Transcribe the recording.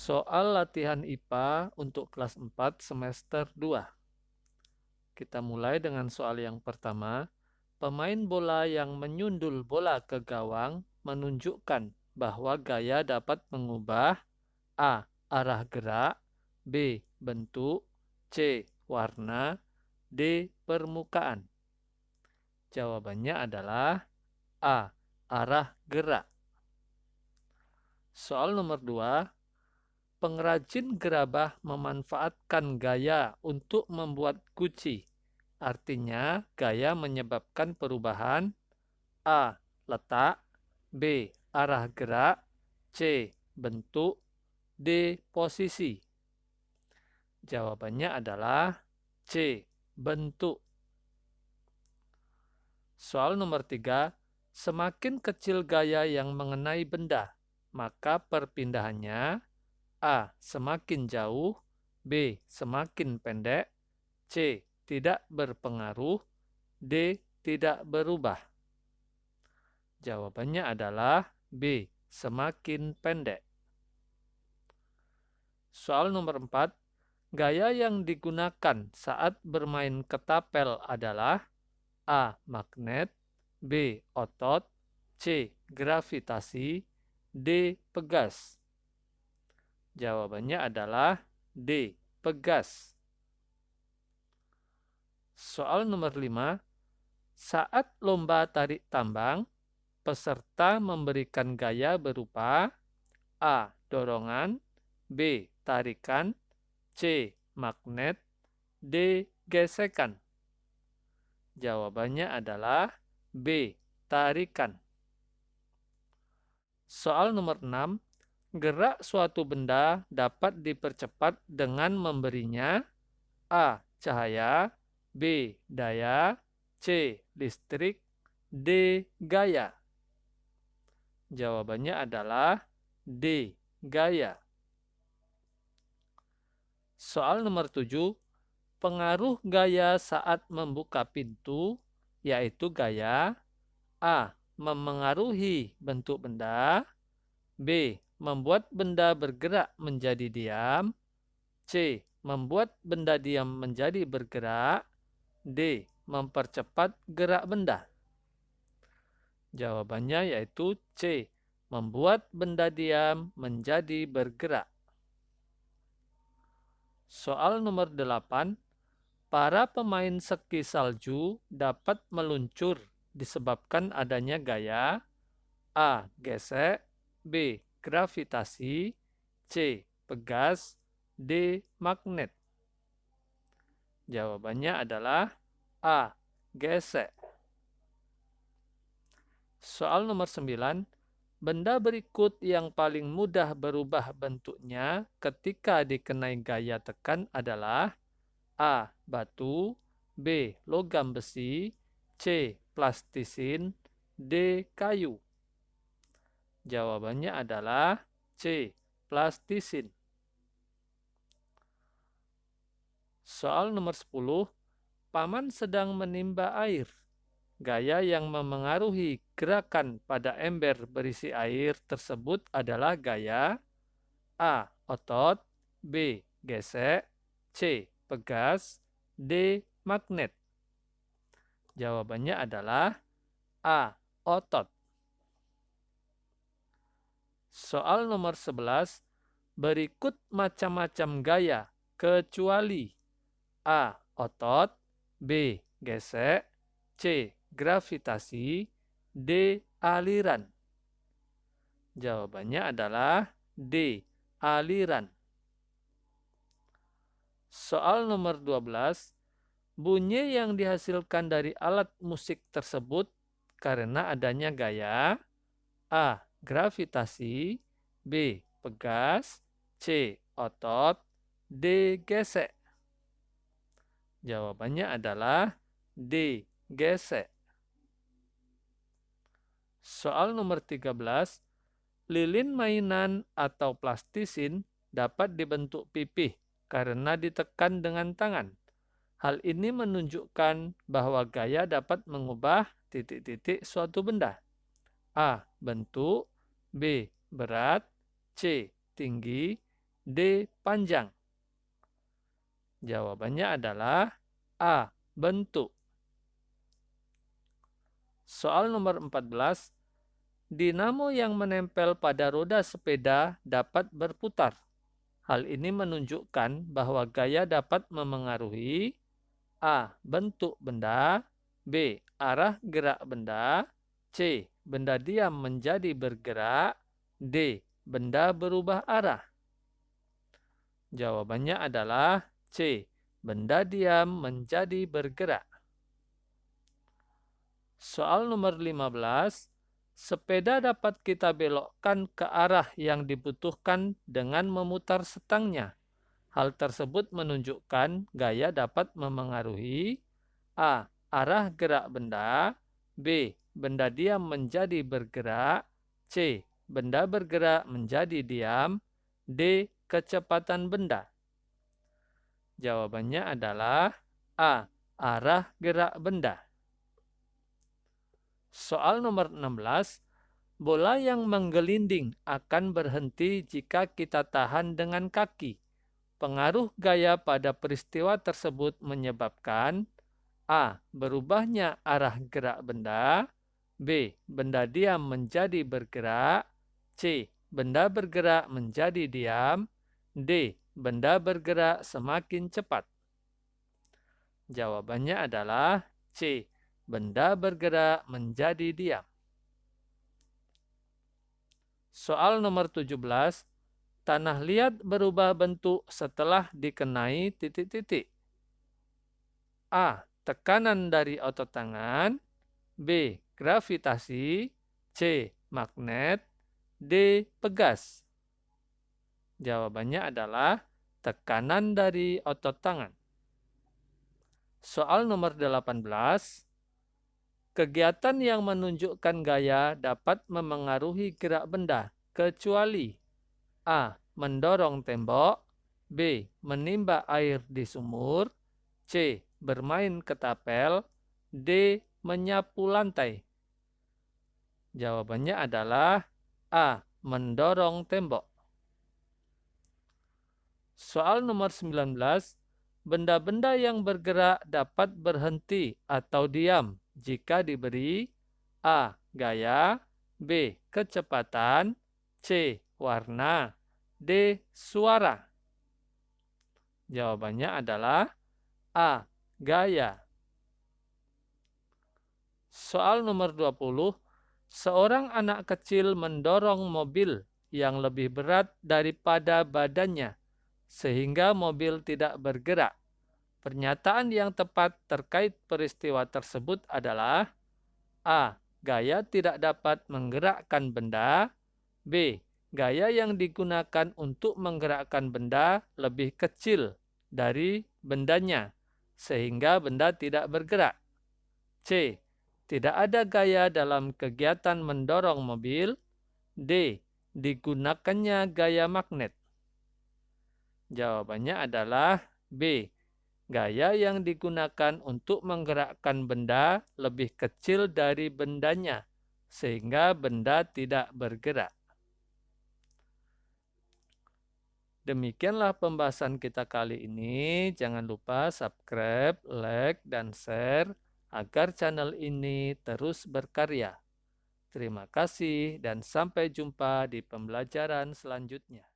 Soal latihan IPA untuk kelas 4 semester 2. Kita mulai dengan soal yang pertama. Pemain bola yang menyundul bola ke gawang menunjukkan bahwa gaya dapat mengubah A. Arah gerak, B. Bentuk, C. Warna, D. Permukaan. Jawabannya adalah A. Arah gerak. Soal nomor 2. Pengrajin gerabah memanfaatkan gaya untuk membuat guci. Artinya, gaya menyebabkan perubahan A. Letak, B. Arah gerak, C. Bentuk, D. Posisi. Jawabannya adalah C. Bentuk. Soal nomor 3. Semakin kecil gaya yang mengenai benda, maka perpindahannya A. Semakin jauh, B. Semakin pendek, C. Tidak berpengaruh, D. Tidak berubah. Jawabannya adalah B. Semakin pendek. Soal nomor 4. Gaya yang digunakan saat bermain ketapel adalah A. Magnet, B. Otot, C. Gravitasi, D. Pegas. Jawabannya adalah D. Pegas. Soal nomor 5. Saat lomba tarik tambang, peserta memberikan gaya berupa A. Dorongan, B. Tarikan, C. Magnet, D. Gesekan. Jawabannya adalah B. Tarikan. Soal nomor 6. Gerak suatu benda dapat dipercepat dengan memberinya A. Cahaya, B. Daya, C. Listrik, D. Gaya. Jawabannya adalah D. Gaya. Soal nomor 7. Pengaruh gaya saat membuka pintu, yaitu gaya A. Memengaruhi bentuk benda, B. Membuat benda bergerak menjadi diam, C. Membuat benda diam menjadi bergerak, D. Mempercepat gerak benda. Jawabannya yaitu C. Membuat benda diam menjadi bergerak. Soal nomor 8. Para pemain ski salju dapat meluncur disebabkan adanya gaya A. Gesek, B. Gravitasi, C. Pegas, D. Magnet. Jawabannya adalah A. Gesek. Soal nomor 9. Benda berikut yang paling mudah berubah bentuknya ketika dikenai gaya tekan adalah A. Batu, B. Logam besi, C. Plastisin, D. Kayu. Jawabannya adalah C. Plastisin. Soal nomor 10. Paman sedang menimba air. Gaya yang memengaruhi gerakan pada ember berisi air tersebut adalah gaya A. Otot, B. Gesek, C. Pegas, D. Magnet. Jawabannya adalah A. Otot. Soal nomor 11. Berikut macam-macam gaya kecuali A. Otot, B. Gesek, C. Gravitasi, D. Aliran. Jawabannya adalah D. Aliran. Soal nomor 12. Bunyi yang dihasilkan dari alat musik tersebut karena adanya gaya A. Gravitasi, B. Pegas, C. Otot, D. Gesek. Jawabannya adalah D. Gesek. Soal nomor 13. Lilin mainan atau plastisin dapat dibentuk pipih karena ditekan dengan tangan. Hal ini menunjukkan bahwa gaya dapat mengubah titik-titik suatu benda. A. Bentuk, B. Berat, C. Tinggi, D. Panjang. Jawabannya adalah A. Bentuk. Soal nomor 14. Dinamo yang menempel pada roda sepeda dapat berputar. Hal ini menunjukkan bahwa gaya dapat memengaruhi A. Bentuk benda, B. Arah gerak benda, C. Benda diam menjadi bergerak, D. Benda berubah arah. Jawabannya adalah C. Benda diam menjadi bergerak. Soal nomor 15. Sepeda dapat kita belokkan ke arah yang dibutuhkan dengan memutar setangnya. Hal tersebut menunjukkan gaya dapat memengaruhi A. Arah gerak benda, B. Benda diam menjadi bergerak, C. Benda bergerak menjadi diam, D. Kecepatan benda. Jawabannya adalah A. Arah gerak benda. Soal nomor 16. Bola yang menggelinding akan berhenti jika kita tahan dengan kaki. Pengaruh gaya pada peristiwa tersebut menyebabkan A. Berubahnya arah gerak benda, B. Benda diam menjadi bergerak, C. Benda bergerak menjadi diam, D. Benda bergerak semakin cepat. Jawabannya adalah C. Benda bergerak menjadi diam. Soal nomor 17. Tanah liat berubah bentuk setelah dikenai titik-titik. A. Tekanan dari otot tangan, B. Gravitasi, C. Magnet, D. Pegas. Jawabannya adalah tekanan dari otot tangan. Soal nomor 18. Kegiatan yang menunjukkan gaya dapat memengaruhi gerak benda, kecuali A. Mendorong tembok, B. Menimba air di sumur, C. Bermain ketapel, D. Menyapu lantai. Jawabannya adalah A. Mendorong tembok. Soal nomor 19. Benda-benda yang bergerak dapat berhenti atau diam jika diberi A. Gaya, B. Kecepatan, C. Warna, D. Suara. Jawabannya adalah A. Gaya. Soal nomor 20. Seorang anak kecil mendorong mobil yang lebih berat daripada badannya, sehingga mobil tidak bergerak. Pernyataan yang tepat terkait peristiwa tersebut adalah A. Gaya tidak dapat menggerakkan benda, B. Gaya yang digunakan untuk menggerakkan benda lebih kecil dari bendanya, sehingga benda tidak bergerak. C. Tidak ada gaya dalam kegiatan mendorong mobil. D. Digunakannya gaya magnet. Jawabannya adalah B. Gaya yang digunakan untuk menggerakkan benda lebih kecil dari bendanya, sehingga benda tidak bergerak. Demikianlah pembahasan kita kali ini. Jangan lupa subscribe, like, dan share agar channel ini terus berkarya. Terima kasih dan sampai jumpa di pembelajaran selanjutnya.